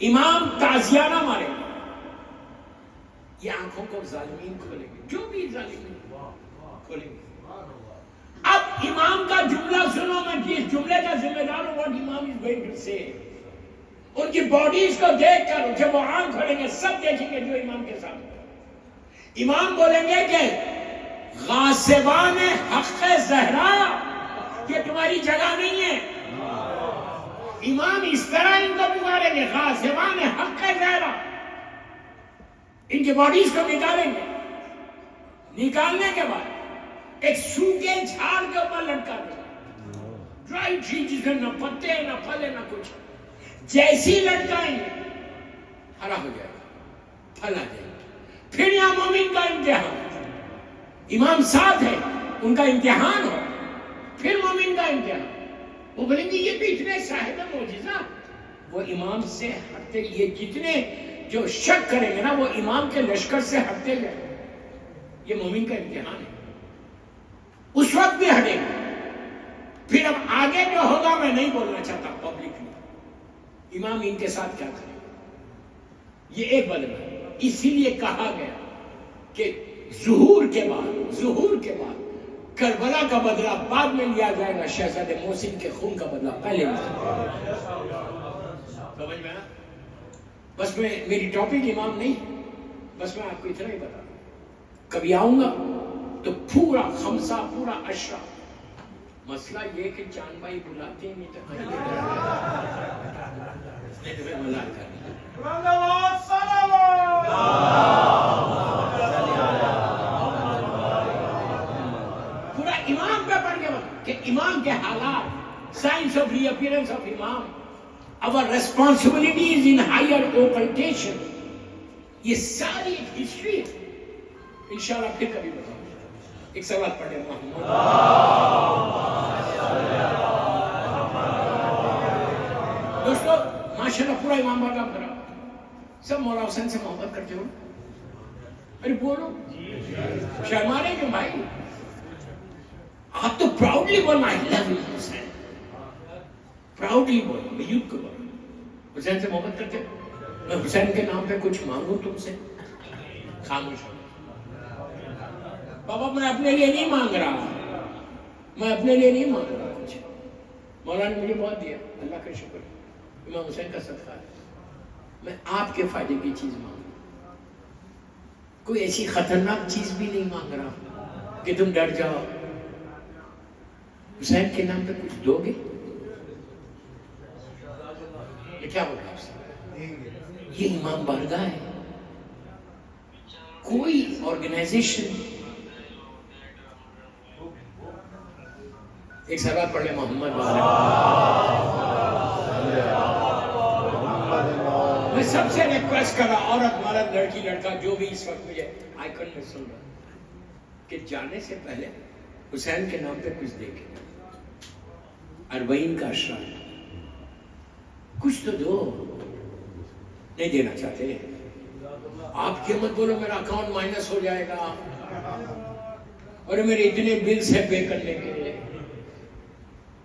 امام تعزیہ نہ مارے، یہ آنکھوں کو ظالمین کھولیں گے، جو بھی ظالمین کھولیں گے. اب امام کا جملہ سنو، میں جس جملے کا ذمہ دار ہوں، what امام is going to say. ان کی باڈیز کو دیکھ کر جب وہ آنکھ کھولیں گے سب دیکھیں گے جو امام کے ساتھ. امام بولیں گے کہ غاصبان حق زہرا یہ تمہاری جگہ نہیں ہے. امام اس طرح ان کو پکاریں گے غاصبان حق زہرا. ان کی باڈیز کو نکالیں گے. نکالنے کے بعد ایک سوکھے جھاڑ کے اوپر لٹکا دیں. ڈرائی ٹری جس میں نہ پتے نہ پھل نہ کچھ. جیسی لٹکائیں گے ہرا ہو جائے گا, پھل آ جائے گا. پھر یہاں مومن کا امتحان. امام ساتھ ہے, ان کا امتحان ہو. پھر مومن کا امتحان. وہ بولیں گے یہ بھی اتنے صاحب معجزہ. وہ امام سے ہٹتے, یہ جتنے جو شک کریں گے نا وہ امام کے لشکر سے ہٹتے گئے. یہ مومن کا امتحان ہے. اس وقت بھی ہٹے گا. پھر اب آگے جو ہوگا میں نہیں بولنا چاہتا پبلکلی. امام ان کے ساتھ کیا کرے گا یہ ایک بدلہ ہے. اسی لیے کہا گیا کہ ظہور کے بعد کربلا کا بدلہ بعد میں لیا جائے گا, شہزادے محسن کے خون کا بدلہ پہلے لیا جائے گا. سمجھ میں آیا؟ بس میں میری ٹاپک امام نہیں, بس میں آپ کو اتنا ہی بتا دوں. کبھی آؤں گا تو پورا خمسہ پورا عشرہ. مسئلہ یہ کہ چاند بھائی بلاتے ہیں نہیں تو میں مذاق کر پورا امام پہ پڑھ کے کہ امام کے حالات, signs of reappearance of امام, our responsibilities in higher occultation. یہ ساری ہسٹری انشاءاللہ پھر کبھی بتاؤں. ایک سوال پڑھے محمد دوستو. ماشاءاللہ پورا امام باغ بھرا. سب مولا حسین سے محبت کرتے ہو. ارے بولو, شرما رہے کیوں بھائی؟ آپ تو پراؤڈلی بولنا I love you Hussain. Proudly بولو, میں یوتھ کو بولو. حسین سے محبت کرتے ہو. میں حسین کے نام پہ کچھ مانگوں تم سے؟ خاموش ہو. بابا میں اپنے لیے نہیں مانگ رہا, میں اپنے لیے نہیں مانگ رہا کچھ. مولا نے مجھے بہت دیا, اللہ کا شکر ہے. امام حسین کا صدقہ ہے. میں آپ کے فائدے کی چیز مانگ رہا ہوں. کوئی ایسی خطرناک چیز بھی نہیں مانگ رہا کہ تم ڈر جاؤ. حسین کے نام پہ کچھ دو گے؟ یہ کیا بول رہا ہے؟ یہ امام بارگاہ ہے. کوئی آرگنائزیشن. ایک سوال پڑھ لے محمد میں سب سے ریکویسٹ کر رہا, عورت مرد لڑکی لڑکا جو بھی اس وقت مجھے آئیکن میں سن رہا, کہ جانے سے پہلے حسین کے نام پہ کچھ دیکھیں. اربعین کا عشرہ کچھ تو دو. نہیں دینا چاہتے آپ کی مت بولو میرا اکاؤنٹ مائنس ہو جائے گا اور میرے اتنے بلز ہیں پے کرنے کے لیے,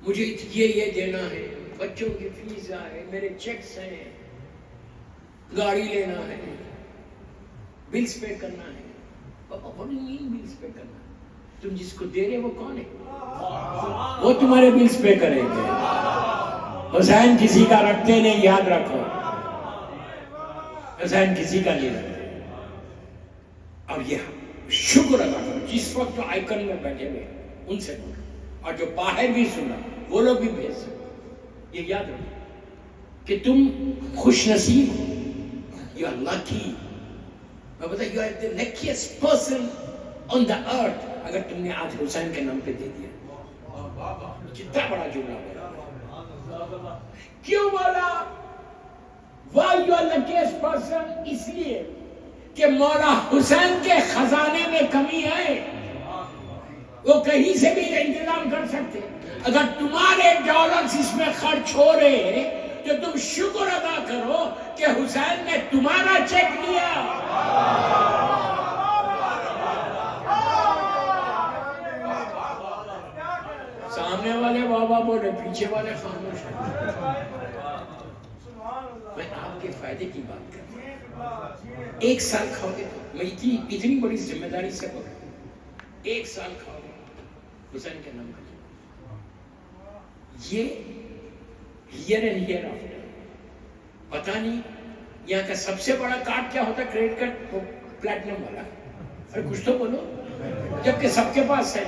مجھے یہ دینا ہے, بچوں کی فیس ہے, میرے چیکس ہیں, گاڑی لینا ہے, بلز پے کرنا ہے. پاپا what do you mean bills pay کرنا؟ تم جس کو دے رہے وہ کون ہے؟ وہ تمہارے بلز پے کریں گے. حسین کسی کا رکھتے نہیں, یاد رکھو. حسین کسی کا نہیں رکھتے. اب یہ شکر ادا کرو جس وقت جو آئیکن میں بیٹھے ہوئے ان سے بولو, اور جو باہر بھی سنا وہ لوگ بھی بھیج سکتے. یہ یاد رکھو کہ تم خوش نصیب ہو. You are lucky. میں بتا you are the luckiest person on the earth اگر تم نے آج حسین کے نام پہ دے دیا. کتنا بڑا جملہ بولا. کیوں بولا why you are luckiest person؟ اس لیے کہ مولا حسین کے خزانے میں کمی ہے, وہ کہیں سے بھی انتظام کر سکتے. اگر تمہارے ڈالرز اس میں خرچ ہو رہے ہیں تو تم شکر ادا کرو کہ حسین نے تمہارا چیک لیا. سامنے والے بابا بولے, پیچھے والے خاموش ہیں. میں آپ کے فائدے کی بات کر رہا ہوں. 1 سال کھاؤ گے تو میں اتنی بڑی ذمہ داری سے بول رہا ہوں. 1 سال کھاؤ گے حسین کے نام کا. یہ ہیئر اینڈ ہیئر آفٹر پتہ نہیں یہاں کا سب سے بڑا کارڈ کیا ہوتا ہے؟ کریڈٹ کارڈ، پلیٹنم والا. اور کچھ تو بولو، جبکہ سب کے پاس ہے.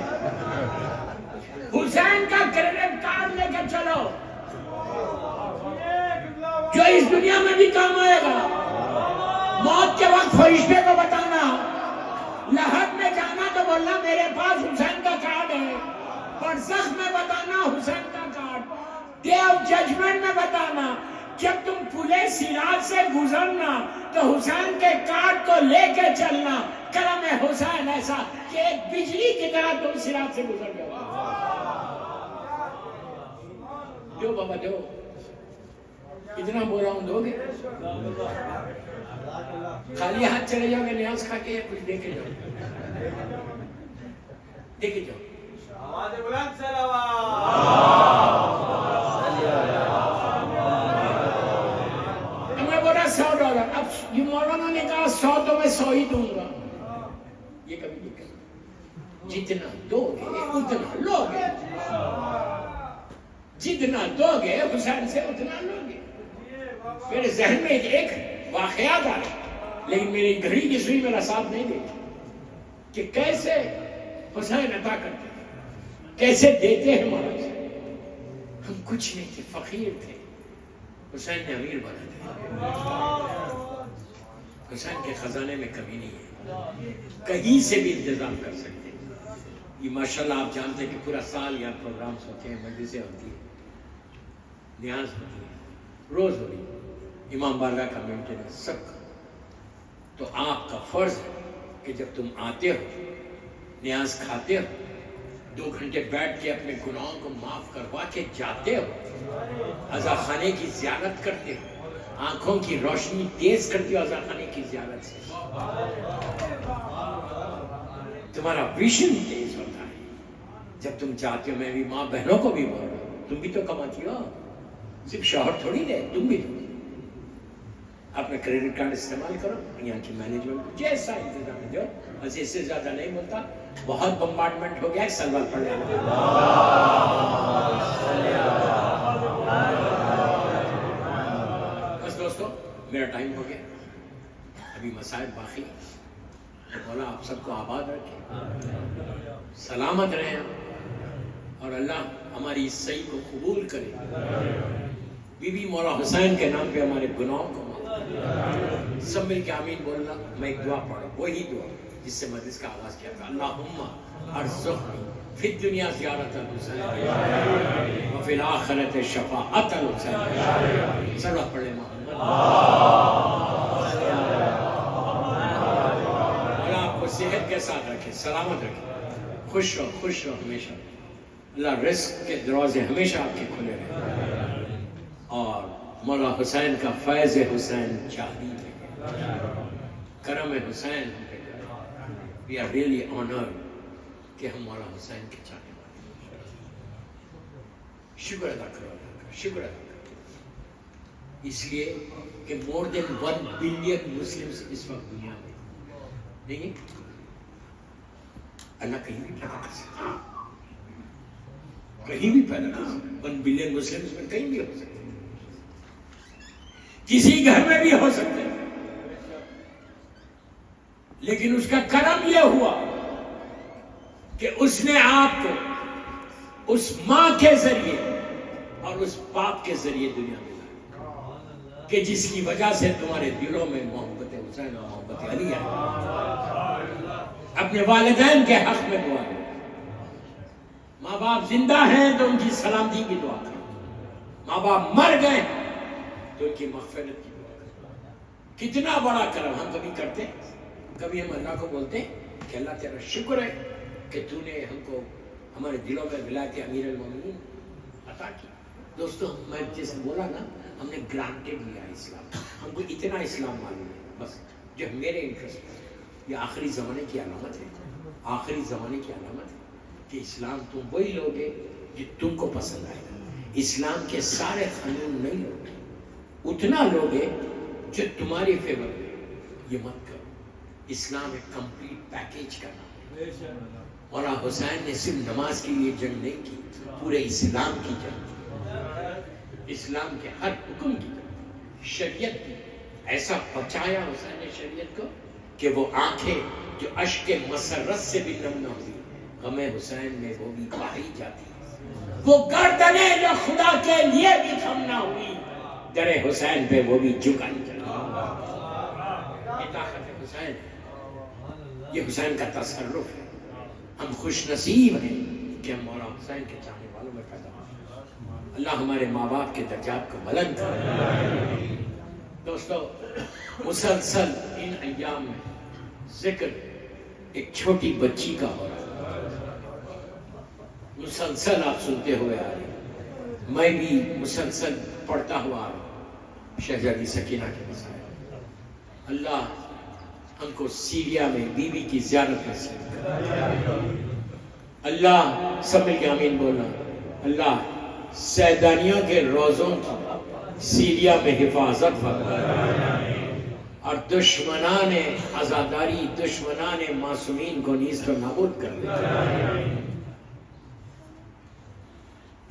حسین کا کریڈٹ کارڈ لے کے چلو جو اس دنیا میں بھی کام آئے گا. موت کے وقت فرشتے کو بتانا، لحد میں جانا تو بولنا میرے پاس حسین کا کارڈ ہے. برزخ میں بتانا حسین کا کارڈ. ڈے آف ججمنٹ میں بتانا. جب تم پلے صراط سے گزرنا تو حسین کے کارڈ کو لے کے چلنا. کرم حسین ایسا کہ ایک بجلی کی طرح تم صراط سے گزر جاؤ. دو بابا دو، اتنا بول رہا ہوں دو گے؟ خالی ہاتھ چلے جاؤ گے نیاز کھا کے، یا کچھ دے کے جاؤ؟ دے کے جاؤ. میں بولا $100. اب یہ مولانا نے کہا 100 تو میں 100 ہی دوں گا. یہ کبھی نہیں کہا. جتنا دو گے اتنا لو گے. جتنا دو گے حسین سے اتنا لو گے. میرے ذہن میں ایک واقعات آ رہا، لیکن میری گھڑی کی سوئی میرا ساتھ نہیں دیتی کہ کیسے حسین عطا کرتے، کیسے دیتے ہیں مہاراج. ہم کچھ نہیں تھے، فقیر تھے، حسین نے امیر بنا دیا. حسین کے خزانے میں کمی نہیں ہے، کہیں سے بھی انتظام کر سکتے ہیں. یہ ماشاءاللہ آپ جانتے ہیں کہ پورا سال یہاں پروگرامز ہوتے ہیں، مجلسیں ہوتی ہیں، نیاز ہوتی ہے، روز ہو رہی ہے، امام بارگاہ کا مینٹیننس سب کا. تو آپ کا فرض ہے کہ جب تم آتے ہو، نیاز کھاتے ہو، 2 گھنٹے بیٹھ کے اپنے گناہوں کو معاف کروا کے جاتے ہو، عزا خانے کی زیارت کرتے ہو، آنکھوں کی روشنی تیز کرتے ہو عزا خانے کی زیارت سے، تمہارا ویژن تیز ہوتا ہے. جب تم چاہتے ہو، میں بھی ماں بہنوں کو بھی بول رہا ہوں، تم بھی تو کماتی ہو، صرف شوہر تھوڑی دے، تم بھی دو. اپنا کریڈٹ کارڈ استعمال کرو، یہاں کی مینجمنٹ جیسا انتظام دو. بس اس سے زیادہ نہیں بولتا، بہت بمبارڈمنٹ ہو گیا ہے. سلوات پڑھ لینا. بس دوستو میرا ٹائم ہو گیا، ابھی مسائل باقی. مولا آپ سب کو آباد رکھے، سلامت رہیں، اور اللہ ہماری اس صحیح کو قبول کرے. بی بی مولا حسین کے نام پہ ہمارے گناہوں کو معاف. سب مل کے آمین بولنا. میں ایک دعا پڑھا، وہی دعا جس سے مجلس کا آغاز کیا تھا. اللہم ارزقنی فی الدنیا زیارت الحسین وفی الآخرت شفاعت الحسین. سلوات پڑھ لیں محمد. اللہ آپ کو صحت کے ساتھ رکھے، سلامت رکھے، خوش رہو، خوش رہو ہمیشہ. اللہ رزق کے دروازے ہمیشہ آپ کے کھلے رہے، اور مولا حسین کا فیض حسین جاری ہے، کرم حسین ہم پہ کرے. وی آر ریئلی آنرڈ کہ ہم مولا حسین کے چاہنے والے ہیں. شکر ادا کرو اللہ کا، شکر ادا کرو، اس لیے کہ مور دین 1 بلین مسلمز اس وقت دنیا میں نہیں ہے. اللہ کہیں بھی پیدا کر سکتا ہے، کہیں بھی پیدا کر سکتا ہے. 1 بلین مسلمز میں کہیں بھی ہو سکتا ہے، کسی گھر میں بھی ہو سکتے ہیں. لیکن اس کا کرم یہ ہوا کہ اس نے آپ کو اس ماں کے ذریعے اور اس باپ کے ذریعے دنیا میں لایا، کہ جس کی وجہ سے تمہارے دلوں میں محبت حسین اور محبت علی ہے. اپنے والدین کے حق میں دعا کرو. ماں باپ زندہ ہیں تو ان کی سلامتی کی دعا کرو. ماں باپ مر گئے تو ان کی مغفرت کی دعا کرو. کتنا بڑا کرم ہم کبھی کرتے ہیں. کبھی ہم اللہ کو بولتے ہیں کہ اللہ تیرا شکر ہے کہ تو نے ہم کو ہمارے دلوں میں ولایت امیر المومنین عطا کی. دوستو میں جیسے بولا نا، ہم نے گرانٹیڈ لیا اسلام. ہم کو اتنا اسلام معلوم ہے بس جو میرے انٹرسٹ ہے. یہ آخری زمانے کی علامت ہے، آخری زمانے کی علامت ہے کہ اسلام تم وہی لوگے جو تم کو پسند آئے گا. اسلام کے سارے قانون نہیں لوگے، اتنا لوگے جو تمہاری فیور میں. یہ مت کرو. اسلام ایک کمپلیٹ پیکیج کا نام ہے. مولا حسین نے صرف نماز کے لیے جنگ نہیں کی، پورے اسلام کی جنگ کی، اسلام کے ہر حکم کی جنگ. شریعت کی ایسا بچایا حسین نے شریعت کو کہ وہ آنکھیں جو اشک مسرت سے بھی نم نہ ہوئی، غم حسین میں وہ بھی بہی جاتی، وہ گردنیں جو خدا کے لیے بھی خم نہ ہوئی، در حسین پہ وہ بھی جھکائی جاتی۔ یہ طاقت حسین، یہ حسین کا تصرف ہے۔ ہم خوش نصیب ہیں کہ ہم مولا حسین کے چاہنے والوں میں پیدا ہوئے۔ اللہ ہمارے ماں باپ کے درجات کو بلند کرے۔ دوستو، مسلسل ان ایام میں ذکر ایک چھوٹی بچی کا ہو رہا ہے، مسلسل آپ سنتے ہوئے آ رہے ہیں، میں بھی مسلسل پڑھتا ہوا آ رہا ہوں شہزادی سکینہ کے مسائل۔ اللہ ہم کو سیریا میں بی بی کی زیارت نصیب کرے۔ اللہ سب مل کے آمین بولنا۔ اللہ سیدانیوں کے روزوں کی سیریا میں حفاظت فرمائے اور دشمنان عزاداری، دشمنان معصومین کو نیست و نابود کر دے۔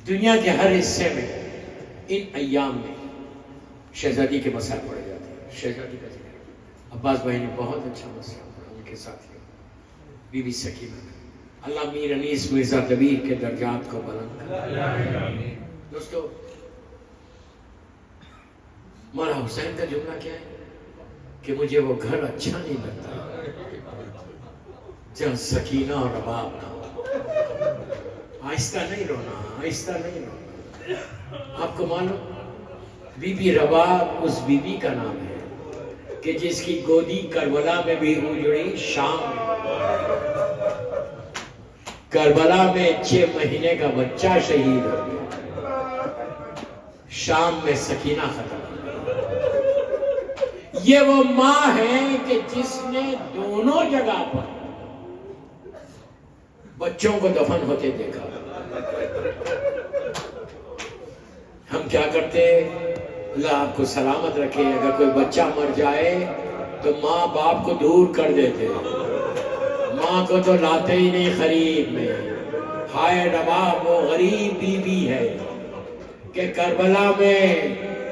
دنیا کے ہر حصے میں ان ایام میں شہزادی کے مسائل پڑے جاتے ہیں۔ شہزادی کا ذکر عباس بھائی نے بہت اچھا مسئلہ پڑھا، ان کے ساتھ بی بی سکینہ۔ اللہ میر انیس مرزا دبیر کے درجات کو بلند کرے۔ دوستو، مولا حسین کا جملہ کیا ہے کہ مجھے وہ گھر اچھا نہیں لگتا جہاں سکینہ اور رباب نہ ہو۔ آہستہ نہیں رونا، آہستہ نہیں رونا۔ آپ کو معلوم بی بی رباب اس بی بی کا نام ہے کہ جس کی گودی کربلا میں بھی اجڑی، شام میں کربلا میں 6 مہینے کا بچہ شہید ہو گیا، شام میں سکینہ ختم۔ یہ وہ ماں ہے کہ جس نے دونوں جگہ پر بچوں کو دفن ہوتے دیکھا۔ ہم کیا کرتے؟ اللہ آپ کو سلامت رکھے، اگر کوئی بچہ مر جائے تو ماں باپ کو دور کر دیتے، ماں کو تو لاتے ہی نہیں قریب میں۔ ہائے رباب وہ غریب بی بی ہے کہ کربلا میں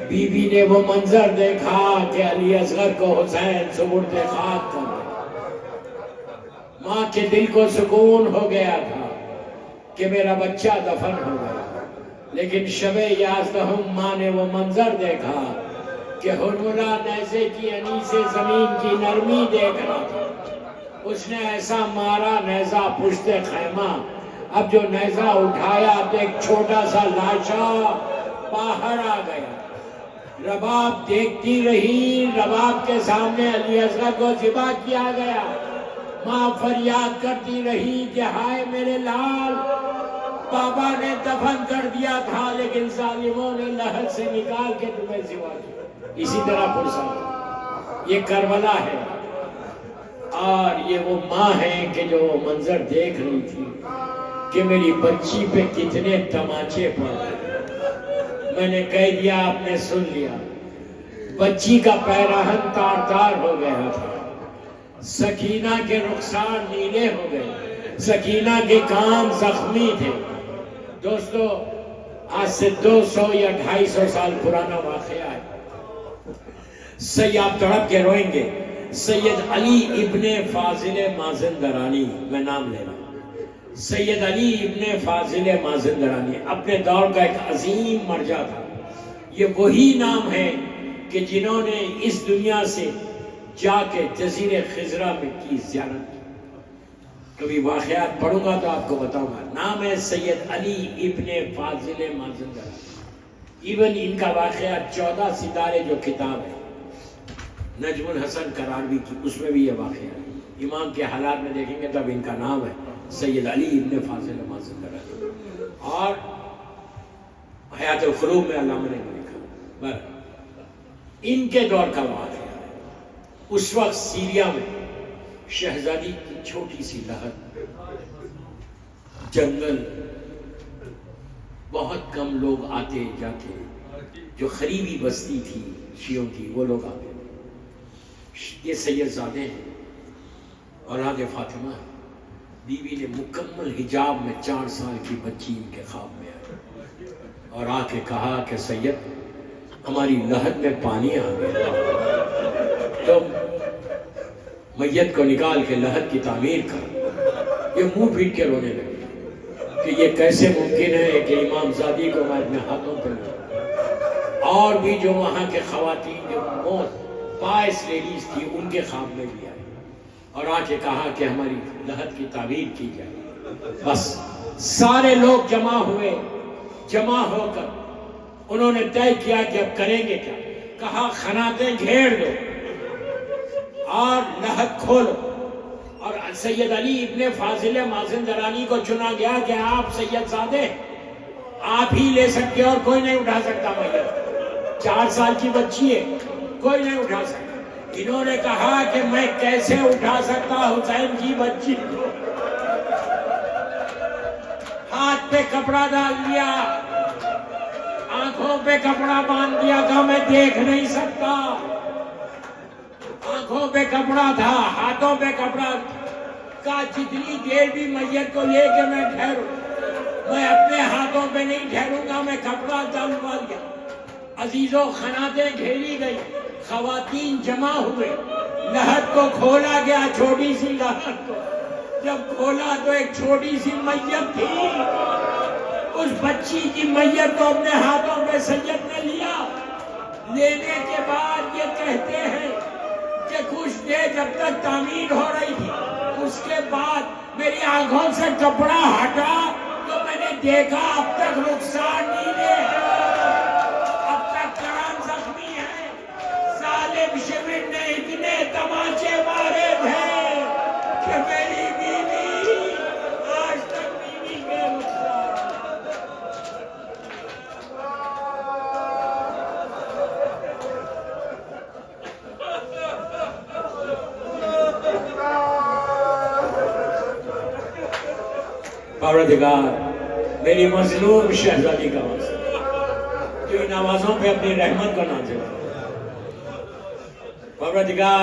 بی بی نے وہ منظر دیکھا کہ علی اصغر کو حسین سپرد خاک کر دیا۔ ماں کے دل کو سکون ہو گیا تھا کہ میرا بچہ دفن ہو گیا، لیکن شب یازدہم ماں نے وہ منظر دیکھا کہ ہرملا نیزے کی انیسے زمین کی نرمی دیکھ رہا تھا۔ اس نے ایسا مارا نیزہ پشت خیمہ، اب جو نیزہ اٹھایا تو ایک چھوٹا سا لاشا باہر آ گیا۔ رباب دیکھتی رہی، رباب کے سامنے علی اصغر کو ذبح کیا گیا۔ ماں فریاد کرتی رہی کہ ہائے میرے لال، بابا نے دفن کر دیا تھا لیکن ظالموں نے لہر سے نکال کے تمہیں ذبح کیا۔ اسی طرح پرسا یہ کربلا ہے، اور یہ وہ ماں ہے کہ جو منظر دیکھ رہی تھی کہ میری بچی پہ کتنے تماچے پڑ رہے۔ میں نے کہہ دیا، آپ نے سن لیا، بچی کا پیراہن تار تار ہو گیا تھا، سکینہ کے رخسار نیلے ہو گئے، سکینہ کے کان زخمی تھے۔ دوستو، آج سے 200 یا 250 سال پرانا واقعہ ہے۔ آپ تڑپ کے روئیں گے، سید علی ابن فاضل مازندرانی، میں نام لے رہا ہوں، سید علی ابن فاضل مازندرانی اپنے دور کا ایک عظیم مرجع تھا۔ یہ وہی نام ہے کہ جنہوں نے اس دنیا سے جا کے جزیرے خضرہ میں کی زیارت کی۔ کبھی واقعات پڑھوں گا تو آپ کو بتاؤں گا۔ نام ہے سید علی ابن فاضل مازندرانی۔ ایون ان کا واقعہ 14 ستارے جو کتاب ہے نجم الحسن کراروی کی، اس میں بھی یہ واقعہ ہے۔ امام کے حالات میں دیکھیں گے تب ان کا نام ہے سید علی ابن فاضل مازندرانی۔ اور حیات القلوب میں علامہ نے لکھا ان کے دور کا واقعہ ہے۔ اس وقت سیریا میں شہزادی کی چھوٹی سی لہر، جنگل، بہت کم لوگ آتے جاتے، جو قریبی بستی تھی شیعوں کی، وہ لوگ آتے۔ یہ سید زادے ہیں، اولاد فاطمہ ہے۔ بی بی نے مکمل حجاب میں 4 سال کی بچی ان کے خواب میں آئی اور آ کے کہا کہ سید ہماری لحد میں پانی آ گیا تو میت کو نکال کے لحد کی تعمیر کر. یہ منہ پیٹ کے رونے لگے کہ یہ کیسے ممکن ہے کہ امام زادی کو میں اپنے ہاتھوں پہ لوں. اور بھی جو وہاں کے خواتین جو موت پائس لیڈیز تھی ان کے خواب میں بھی آئی اور آ کے کہا کہ ہماری لحد کی تعمیر کی جائے. بس سارے لوگ جمع ہوئے. جمع ہو کر انہوں نے طے کیا کہ اب کریں گے کیا. کہا خناتیں گھیر دو اور لحد کھولو. اور سید علی ابن فاضل مازندرانی کو چنا گیا کہ آپ سید زادے آپ ہی لے سکتے اور کوئی نہیں اٹھا سکتا. میت 4 سال کی بچی ہے, کوئی نہیں اٹھا سکتا. انہوں نے کہا کہ میں کیسے اٹھا سکتا حسین کی بچی کو. ہاتھ پہ کپڑا ڈال دیا, آنکھوں پہ کپڑا باندھ دیا, کہا میں دیکھ نہیں سکتا. آنکھوں پہ کپڑا تھا, ہاتھوں پہ کپڑا. کہا جتنی دیر بھی میت کو لے کے میں ٹھہروں, میں اپنے ہاتھوں پہ نہیں ٹھہروں گا, میں کپڑا ڈالوا دیا. عزیزوں, خناتیں گھیری گئی, خواتین جمع ہوئے, لحد کو کھولا گیا, چھوٹی سی لحد کو. جب کھولا تو ایک چھوٹی سی میت تھی. اس بچی کی میت کو اپنے ہاتھوں پہ سید نے لیا. لینے کے بعد یہ کہتے ہیں کہ کچھ دیر جب تک تعمیر ہو رہی تھی, اس کے بعد میری آنکھوں سے کپڑا ہٹا تو میں نے دیکھا اب تک رخسار نیلے ہیں, اب تک کران زخمی ہے. ظالم شمر نے اتنے تماچے مارے تھے کہ میری بیوی آج تک بیوی کے رخسار. پروردگار میری مظلوم شہزادی کا واسطہ تو ان آوازوں پہ اپنی رحمت کو نازل کر. پروردگار